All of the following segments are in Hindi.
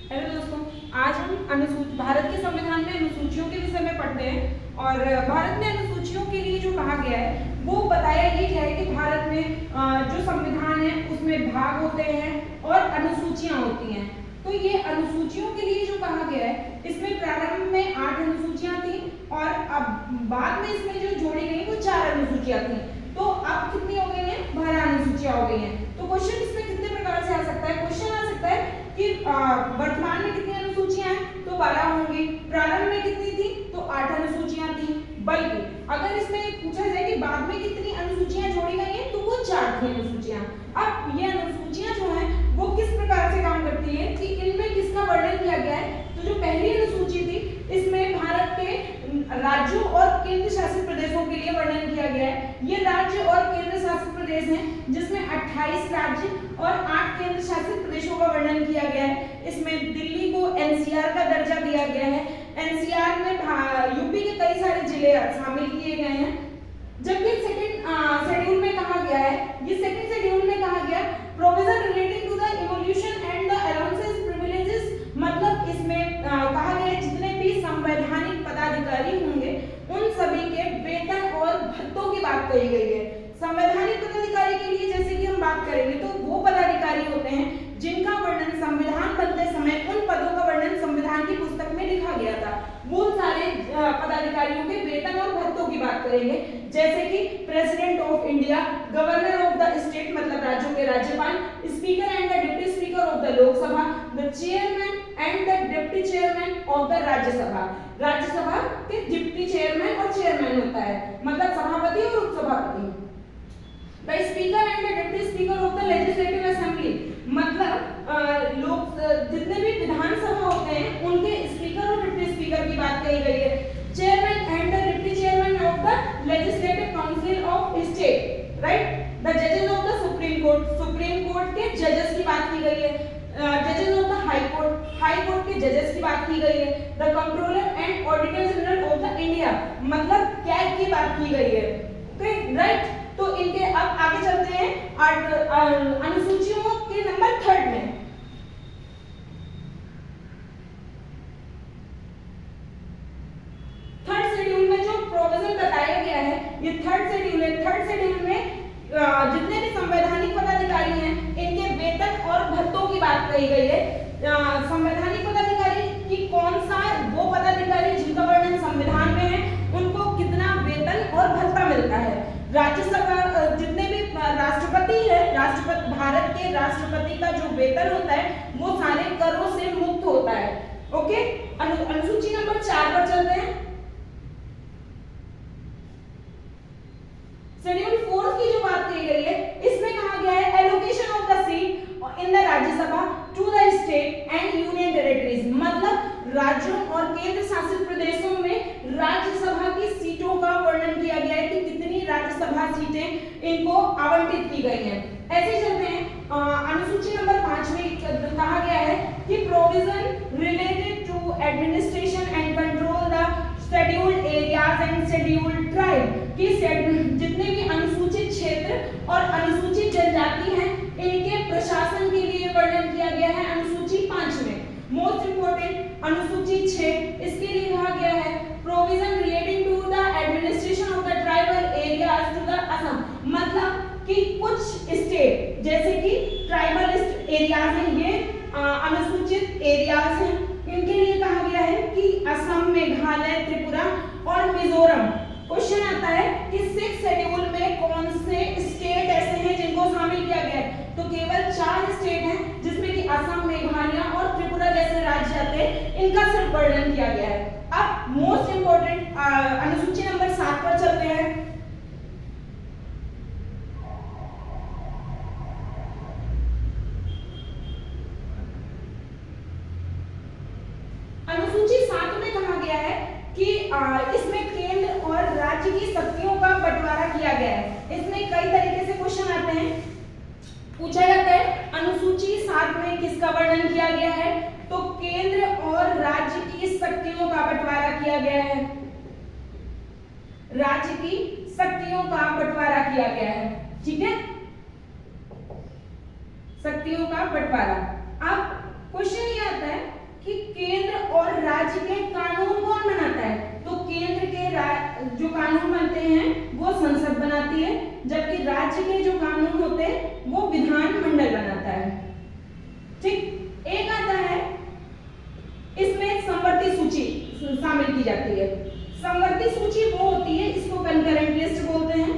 हेलो दोस्तों, आज हम भारत के संविधान में अनुसूचियों के विषय में पढ़ते हैं। और भारत में अनुसूचियों के लिए जो कहा गया है वो बताया ये गया है कि भारत में जो संविधान है उसमें भाग होते हैं और अनुसूचियां होती हैं। तो ये अनुसूचियों के लिए जो कहा गया है इसमें प्रारंभ में 8 अनुसूचियां थी और अब बाद में इसमें जो जोड़ी गई वो 4 अनुसूचियां थी। तो अब कितनी हो गई है? 12 अनुसूचियां हो गई हैं। तो क्वेश्चन इसमें कितने प्रकार से आ सकता है? क्वेश्चन आ सकता है कि वर्तमान में कितनी अनुसूचियां हैं? तो 12 होंगी। प्रारंभ में कितनी थी? तो 8 अनुसूचियां थी। बल्कि अगर इसमें पूछा जाए कि बाद में कितनी अनुसूचियां जोड़ी गई हैं तो वो 4 थी अनुसूचियां। अब ये अनुसूचियां जो हैं वो किस प्रकार से काम करती है कि इनमें किसका वर्णन किया गया है? तो जो पहली अनुसूची थी इसमें भारत के राज्यों और केंद्र शासित प्रदेशों के लिए वर्णन किया गया है। ये राज्य और केंद्र शासित प्रदेश हैं जिसमें 28 राज्य और 8 केंद्र शासित प्रदेशों का वर्णन किया गया है। इसमें दिल्ली को एनसीआर का दर्जा दिया गया है। एनसीआर में यूपी के कई सारे जिले शामिल किए गए हैं। जबकि सेकंड शेड्यूल में कहा गया है, ये सेकंड शेड्यूल में कहा गया provision relating to the evolution and the allowances privileges, मतलब इसमें कहा गया है जितने भी संवैधानिक पदाधिकारी होंगे उन सभी के वेतन और भत्तों की बात कही गई है। संवैधानिक पदाधिकारी के लिए जैसे कि हम बात करेंगे तो वो पदाधिकारी होते हैं जिनका वर्णन संविधान बनते समय उन पदों का वर्णन संविधान की पुस्तक में लिखा गया था। वो सारे पदाधिकारियों के वेतन और भत्तों की बात करेंगे, जैसे कि president of India, governor of the state मतलब राज्यों के राज्यपाल, speaker and the deputy speaker of the Lok Sabha, the chairman and the deputy chairman of the Rajya Sabha. Rajya Sabha के डिप्टी चेयरमैन और चेयरमैन होता है, मतलब सभापति और उपसभापति। The speaker and the deputy speaker of the legislative assembly, मतलब लोग जितने भी विधानसभा होते हैं उनके स्पीकर और डिप्टी स्पीकर की बात कही गई है। Chairman and the deputy chairman of the legislative council of state, right. The जजेस of the supreme court, supreme court के जजेस की बात की गई है। जजेस ऑफ द हाई कोर्ट के जजेस की बात की गई है। The controller and auditor general of the India, मतलब कैग की बात की गई है। Okay, right. तो इनके अब आगे चलते हैं अनुसूचियों के नंबर 3 में। थर्ड शेड्यूल में जो प्रोविजन बताया गया है ये थर्ड शेड्यूल है। थर्ड शेड्यूल में जितने भी संवैधानिक पदाधिकारी हैं इनके वेतन और भत्तों की बात कही गई है। संवैधानिक पदाधिकारी की कौन सा वो पदाधिकारी जिनका वर्णन संविधान में है उनको कितना वेतन और भत्ता मिलता है। राज्यसभा जितने भी राष्ट्रपति है, राष्ट्रपति भारत के राष्ट्रपति का जो वेतन होता है वो सारे करों से मुक्त होता है। ओके, अनुसूची नंबर 4 पर चलते हैं। शेड्यूल 4 की जो बात की गई है इसमें कहा गया है allocation of the seat in the Rajya Sabha to the state and union territories, मतलब राज्यों और केंद्र शासित प्रदेशों में राज्यसभा की सीटों का वर्णन किया गया है कि कितनी राज्यसभा सीटें इनको आवंटित की गई हैं। ऐसे चलते हैं अनुसूची नंबर 5 में कहा गया है कि provision related to administration and control the scheduled areas and scheduled tribe, कि जितने भी अनुसूचित क्षेत्र और अनुसूचित जनजाति हैं इनके प्रशासन के लिए वर्णन किया गया है अनुसूची 5 में। मोस्ट इंपोर्टेंट अनुसूची 6, इसके लिए कहा गया है provision relating to the administration of the tribal areas to the Assam, मतलब कि कुछ स्टेट जैसे कि ट्राइबल एरियाज हैं ये अनुसूचित एरियाज हैं, इनके लिए कहा गया है कि असम, मेघालय, त्रिपुरा और मिजोरम। क्वेश्चन आता है कि 6 शेड्यूल में कौन से स्टेट ऐसे हैं जिनको शामिल किया गया है? तो केवल 4 स्टेट हैं जिसमें कि असम, मेघालय और त्रिपुरा जैसे राज्य आते हैं, इनका सिर्फ वर्णन किया गया है। अब मोस्ट इंपोर्टेंट अनुसूची नंबर 7 पर चलते हैं। अनुसूची 7 में कहा गया है कि इसमें केंद्र और राज्य की शक्तियों का बंटवारा किया गया है। इसमें कई तरीके से क्वेश्चन आते हैं, पूछा जाता है अनुसूची 7 में किसका वर्णन किया गया है? तो केंद्र और राज्य की शक्तियों का बंटवारा किया गया है। राज्य की शक्तियों का बंटवारा किया गया है, ठीक है, शक्तियों का बंटवारा। अब क्वेश्चन ये आता है राज्य के कानून कौन बनाता है? तो केंद्र के जो कानून बनते हैं वो संसद बनाती है, जबकि राज्य के जो कानून होते हैं वो विधानमंडल बनाता है। ठीक, एक आता है इसमें संवर्ती सूची शामिल की जाती है। संवर्ती सूची वो होती है, इसको कंकरेंट लिस्ट बोलते हैं।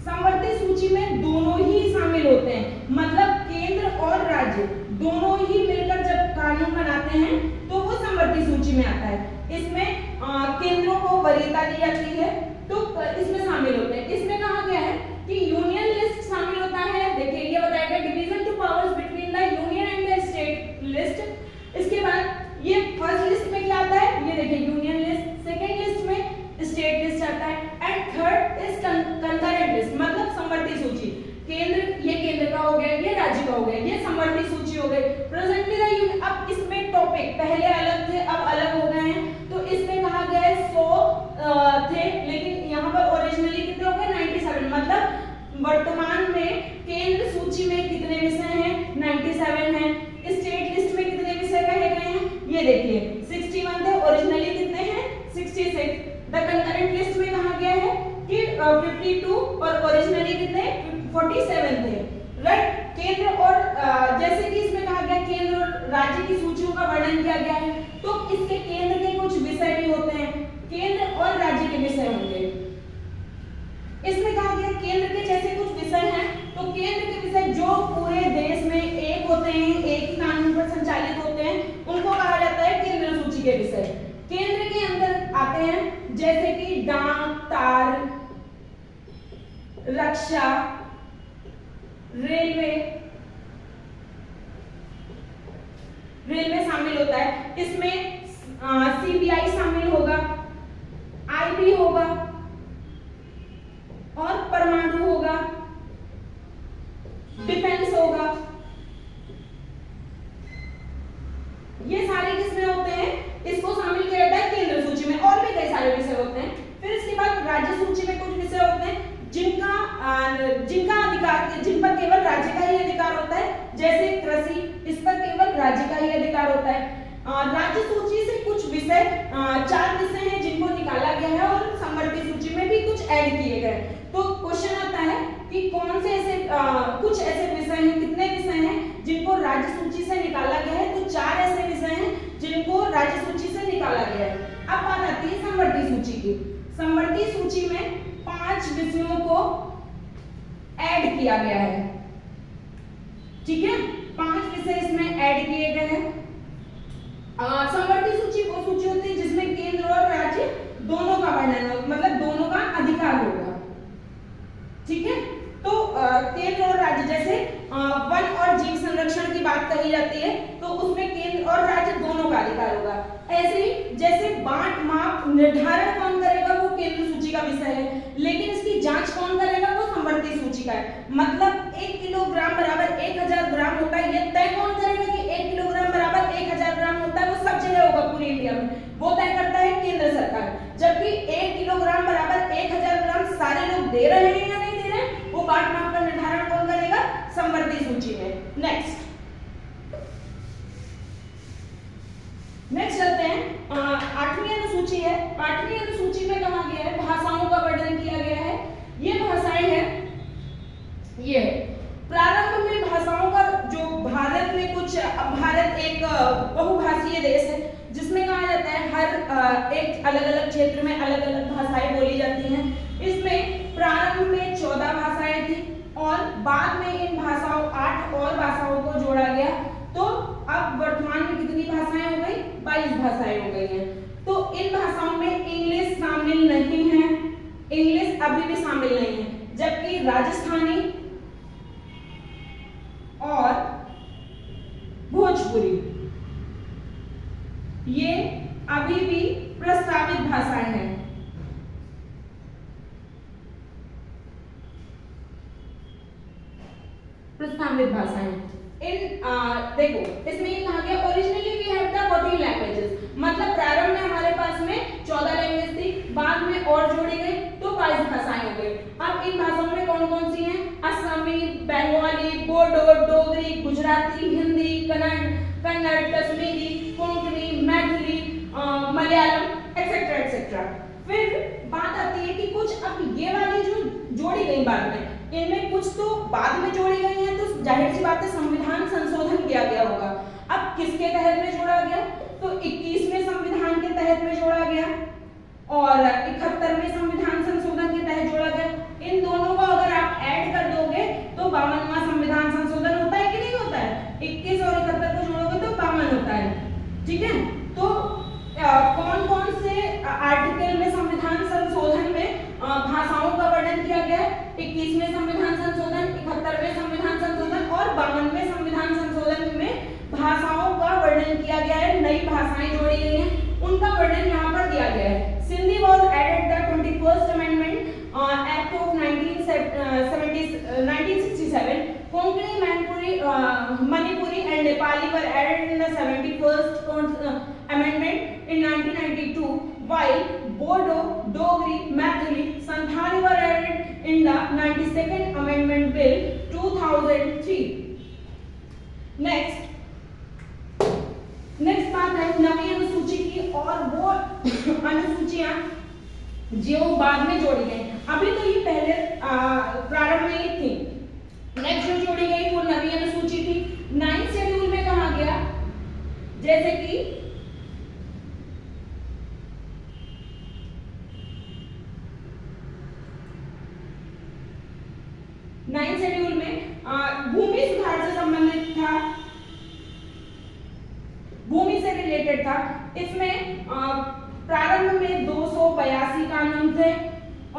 संवर्ती सूची में दोनों ही शामिल होते हैं, मतलब केंद्र और राज्य दोनों ही मिलकर जब कानून बनाते हैं तो वो संवर्ती सूची में आता है। इसमें केंद्रों को वरीयता दी जाती है, तो इसमें शामिल होते हैं। इसमें कहा गया है कि यूनियन लिस्ट शामिल होता है। देखिए ये बताएगा division two powers between the union and the state list. इसके बाद ये फर्स्ट लिस्ट में क्या आता है, ये देखिए यूनियन लिस्ट, सेकेंड लिस्ट में स्टेट लिस्ट आता है, and third is concurrent list, मतलब संवर्ती सूची। केंद्र, ये केंद्र का हो गया, ये राज्य का हो गया, ये संवर्ती सूची हो गई। प्रेजेंटली अब इसमें टॉपिक पहले अलग थे, अब अलग हो गए हैं। तो इसमें कहा गया है 100 थे, लेकिन यहाँ पर ओरिजिनली कितने हो गए 97, मतलब वर्तमान में केंद्र सूची में कितने विषय हैं 97 हैं। स्टेट लिस्ट में कितने विषय कहे गए हैं, ये देखिए 61 थे, ओरिजिनली कितने हैं 66। द कंकरेंट लिस्ट में कहा गया है कि 52 और ओरिजिनली कितने 47 थे, राइट। केंद्र और जैसे कि इसमें कहा गया केंद्र और राज्य की सूचियों का वर्णन किया गया है, तो इसके केंद्र के कुछ विषय भी होते हैं, केंद्र और राज्य के विषय होंगे। इसमें कहा गया केंद्र के जैसे कुछ विषय हैं, तो केंद्र के विषय जो पूरे देश में एक होते हैं, एक ही कानून पर संचालित होते हैं, उनको कहा जाता है केंद्र सूची के विषय। केंद्र के अंदर आते हैं जैसे कि डाक, तार, रक्षा, रेलवे शामिल होता है। इसमें सीबीआई शामिल होगा, आईबी होगा और परमाणु होगा, डिफेंस होगा। ये सारे किसमें होते हैं, इसको शामिल किया जाता है केंद्र सूची में। और भी कई सारे विषय होते हैं। फिर इसके बाद राज्य सूची में कुछ विषय होते हैं जिनका अधिकार, जिन पर केवल राज्य का ही अधिकार होता है, जैसे कृषि, इस पर केवल राज्य का ही अधिकार होता है। राज्य सूची से कुछ विषय 4 विषय हैं जिनको निकाला गया है और संवर्ती सूची में भी कुछ ऐड किए गए। तो क्वेश्चन आता है कि कौन से ऐसे कुछ ऐसे विषय हैं, कितने विषय हैं जिनको राज्य सूची से निकाला गया है, तो 4 ऐसे विषय हैं जिनको राज्य सूची से निकाला गया है। अब बात आती है संवर्ती सूची की। संवर्ती सूची में 5 विषयों को ऐड किया गया है, ठीक है, 5 विषय इसमें ऐड किए गए हैं। संवर्ती सूची वो सूची होती है जिसमें केंद्र और राज्य दोनों का वर्णन हो, मतलब दोनों का अधिकार होगा, ठीक है। तो केंद्र और राज्य, जैसे वन और जीव संरक्षण की बात कही जाती है, तो उसमें केंद्र और राज्य दोनों का अधिकार होगा। ऐसे ही जैसे बांट माप निर्धारण कौन करेगा, वो केंद्र सूची का विषय है, लेकिन इसकी जांच कौन करेगा, वो संवर्ती सूची का है। मतलब 1 किलोग्राम बराबर 1000 ग्राम होता है, ये तय कौन करेगा कि 1 किलोग्राम बराबर 1000 ग्राम होता है, वो सब जगह होगा पूरे इंडिया में, वो तय करता है केंद्र सरकार। जबकि 1 किलोग्राम बराबर 1000 ग्राम सारे लोग दे रहे हैं या नहीं दे रहे हैं, वो बांट माप का निर्धारण कौन करेगा, संवर्ती सूची में। नेक्स्ट चलते हैं, 8वीं अनुसूची है। 8वीं अनुसूची में कहा गया है भाषाओं का वर्णन किया गया है। ये भाषाएं हैं, ये प्रारंभ में भाषाओं का जो भारत में कुछ, भारत एक बहुभाषीय देश है जिसमें कहा जाता है हर एक अलग अलग क्षेत्र में अलग अलग भाषाएं बोली जाती हैं। इसमें प्रारंभ में 14 भाषाएं थी और बाद में इन भाषाओं 8 और भाषाओं को जोड़ा गया, तो अब वर्तमान में कितनी भाषाएं हो गई, 22 भाषाएं हो गई हैं। तो इन भाषाओं में इंग्लिश शामिल नहीं है, इंग्लिश अभी भी शामिल नहीं है, जबकि राजस्थानी और भोजपुरी ये अभी भी प्रस्तावित भाषाएं हैं। प्रस्तावित भाषाएं देखो इसमें ये कहा गया originally we have the 14 languages, मतलब प्रारंभ में हमारे पास में 14 लैंग्वेज थी, बाद में और जोड़ी गई तो 22 भाषाएं हो गई। अब इन भाषाओं में कौन कौन सी हैं, असमी, बंगाली, बोडो, डोगरी, गुजराती, हिंदी, कन्नड़, कन्नड़, कश्मीरी, कोंकणी, मैथिली, मलयालम एक्सेट्रा एक्सेट्रा। फिर बात आती है कि कुछ अब ये वाली जो जोड़ी गई बाद में, इनमें कुछ तो बाद में जोड़ी गई हैं, तो जाहिर सी बात है संविधान संशोधन किया गया होगा। अब किसके तहत में जोड़ा गया? तो 21वें संविधान के तहत में जोड़ा गया और 71वें संविधान संशोधन के तहत जोड़ा गया। इन दोनों को अगर आप ऐड कर दोगे तो 52वां संविधान संशोधन होता है कि नहीं होता है? 21 और 71 को जोड़ोगे तो 52 होता है। ठीक है, तो कौन कौन से आर्टिकल में संविधान संशोधन में भाषाओं का वर्णन किया गया है? 21वें संविधान संशोधन, 71वें संविधान संशोधन और 52वें संविधान संशोधन में भाषाओं का वर्णन किया गया है। नई भाषाएं जोड़ी गई हैं, उनका वर्णन यहाँ पर दिया गया है। Sindhi was added the 21st amendment act of 1967। Konkani, Manipuri and Nepali were added in the 71st amendment in 1992, while Bodo, Dogri, Maithili, Santhali were added in the 92nd Amendment Bill 2003. Next बात है नवी अनुसूची की, और वो अनुसूचियां जो बाद में जोड़ी गई। अभी तो ये पहले प्रारंभ में ही थी। नेक्स्ट जो जोड़ी गई वो नवी अनुसूची थी। 9th शेड्यूल में कहा गया, जैसे कि 9th शेड्यूल में भूमि सुधार से संबंधित था, भूमि से रिलेटेड था। इसमें प्रारंभ में 282 कानून थे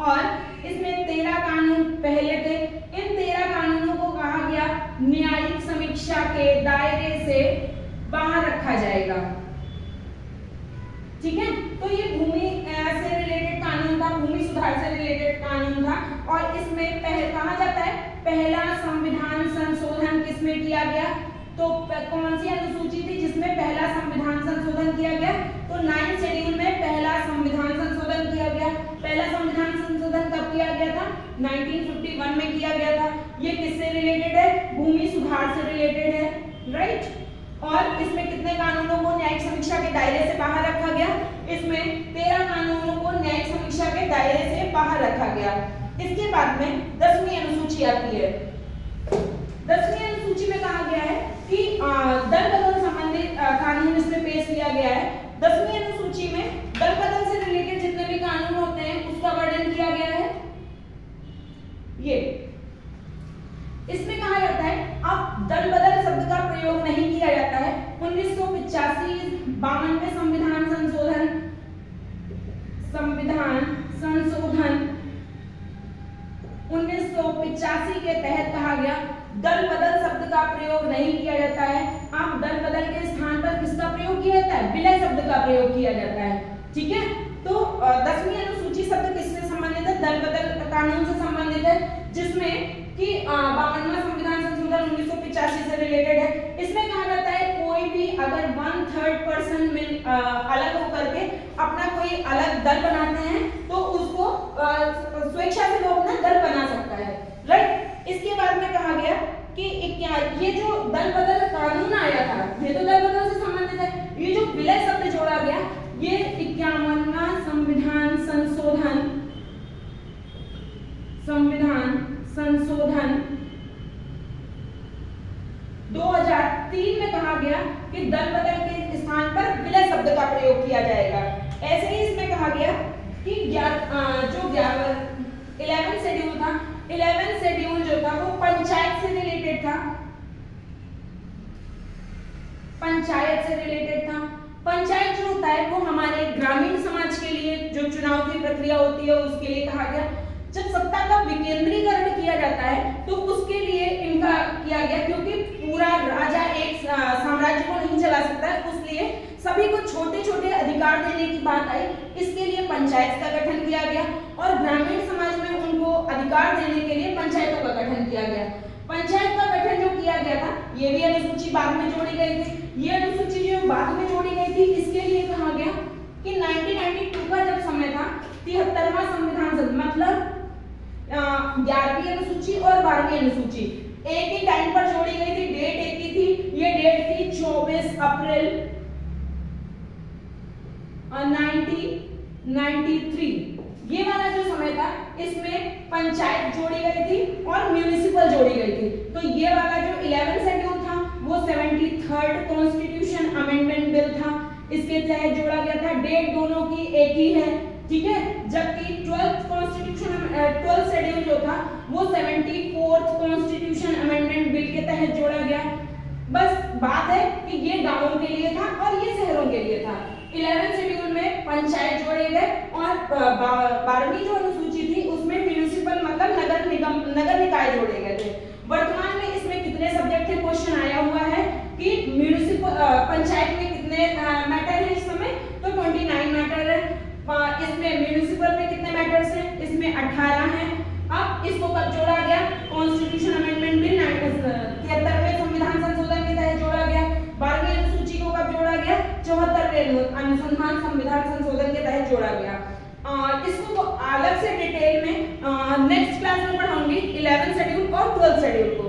और इसमें 13 कानून पहले थे। इन 13 कानूनों को कहा गया न्यायिक समीक्षा के दायरे से बाहर रखा जाएगा। ठीक है, तो ये भूमि से रिलेटेड कानून था, भूमि सुधार से रिलेटेड कानून था। और इसमें कहा जाता है पहला संविधान संशोधन किसमें किया गया? तो कौन सी अनुसूची थी जिसमें पहला संविधान संशोधन किया गया? तो 9th शेड्यूल में पहला संविधान संशोधन किया गया। पहला संविधान संशोधन कब किया गया था? 1951 में किया गया था। ये किससे रिलेटेड है? भूमि सुधार से रिलेटेड है, राइट। और इसमें कितने कानूनों को न्यायिक समीक्षा के दायरे से बाहर रखा गया? इसमें 13 कानूनों को न्यायिक समीक्षा के दायरे से बाहर रखा गया। इसके बाद में 10वीं अनुसूची आती है। 10वीं अनुसूची में कहा गया है कि दल बदल संबंधित कानून इसमें पेश किया गया है। 10वीं अनुसूची में दल बदल से रिलेटेड जितने भी कानून होते हैं उसका वर्णन किया गया है। ये इसमें कहा जाता है अब दल बदल शब्द का प्रयोग नहीं किया जाता है। 1985 52वें संविधान संशोधन 1985 के तहत कहा गया दल बदल शब्द का प्रयोग नहीं किया जाता है। अब दल बदल के स्थान पर किसका प्रयोग किया जाता है? विलय शब्द का प्रयोग किया जाता है। ठीक है, तो 10वीं अनुसूची शब्द किससे संबंधित है? दल बदल कानून से संबंधित है, जिसमें कि 52वां संविधान संशोधन 1985 से रिलेटेड है। इसमें कहा जाता है कोई भी अगर 1/3 पर्सन अलग होकर के अपना कोई अलग दल बनाते हैं तो उसको स्वेच्छा से वो अपना दल बना सकता है, राइट। इसके बाद में कहा गया कि ये जो दल बदल कानून आया था ये तो दल बदल से संबंधित है। ये जो विलय शब्द जोड़ा गया ये 51वां संविधान संशोधन 2003 में कहा गया कि दल बदल के स्थान पर विलय शब्द का प्रयोग किया जाएगा। ऐसे ही इसमें कहा गया कि 11th शेड्यूल था, 11th शेड्यूल जो था वो पंचायत से रिलेटेड था। पंचायत जो होता है वो हमारे ग्रामीण समाज के लिए जो चुनाव की प्रक्रिया होती है उसके लिए कहा गया। जब सत्ता का विकेंद्रीकरण किया जाता है तो उसके लिए इनका किया गया, क्योंकि पूरा राजा एक साम्राज्य को नहीं चला सकता है, इसलिए सभी को छोटे छोटे अधिकार देने की बात आई। इसके लिए पंचायत का गठन किया गया और ग्रामीण समाज में उनको अधिकार देने के लिए पंचायतों का गठन किया गया। पंचायत का गठन जो किया गया था ये भी अनुसूची बाद में जोड़ी गई थी। ये अनुसूची जो बाद में जोड़ी गई थी इसके लिए कहा गया कि 1992 का जब समय था 73वां संविधान मतलब 11वीं अनुसूची और 12वीं अनुसूची एक ही टाइम पर जोड़ी गई थी। डेट एक ही थी, ये डेट थी 24 24 अप्रैल 1993, ये वाला जो समय था इसमें पंचायत जोड़ी गई थी और म्यूनिसिपल जोड़ी गई थी। तो ये वाला जो 11 शेड्यूल था वो 73rd कॉन्स्टिट्यूशन अमेंडमेंट बिल था, इसके तहत जोड़ा गया था। डेट दोनों की एक ही है, ठीक है। जबकि 12th शेड्यूल जो था वो 74th कॉन्स्टिट्यूशन अमेंडमेंट बिल के तहत जोड़ा गया। बस बात है कि ये गांवों के लिए था और ये शहरों के लिए था। 11th शेड्यूल में पंचायत जोड़े गए और 12वीं जो अनुसूची थी उसमें म्युनिसिपल मतलब नगर निकाय जोड़े गए थे। वर्तमान में इसमें कितने सब्जेक्ट थे, क्वेश्चन आया हुआ है कि म्युनिसिपल पंचायत में कितने मैटर है इस समय, तो 29 मैटर है। इसमें म्युनिसिपल में कितने मैटर्स हैं, इसमें 18 हैं। अब इसको कब जोड़ा गया, कॉन्स्टिट्यूशन अमेंडमेंट बिल 73वें संविधान संशोधन के तहत जोड़ा गया। 12वीं अनुसूची को कब जोड़ा गया, 74वें अनुसंधान संविधान संशोधन के तहत जोड़ा गया। इसको अलग से डिटेल में नेक्स्ट क्लास में पढ़ाऊंगी 11th शेड्यूल और 12th शेड्यूल को।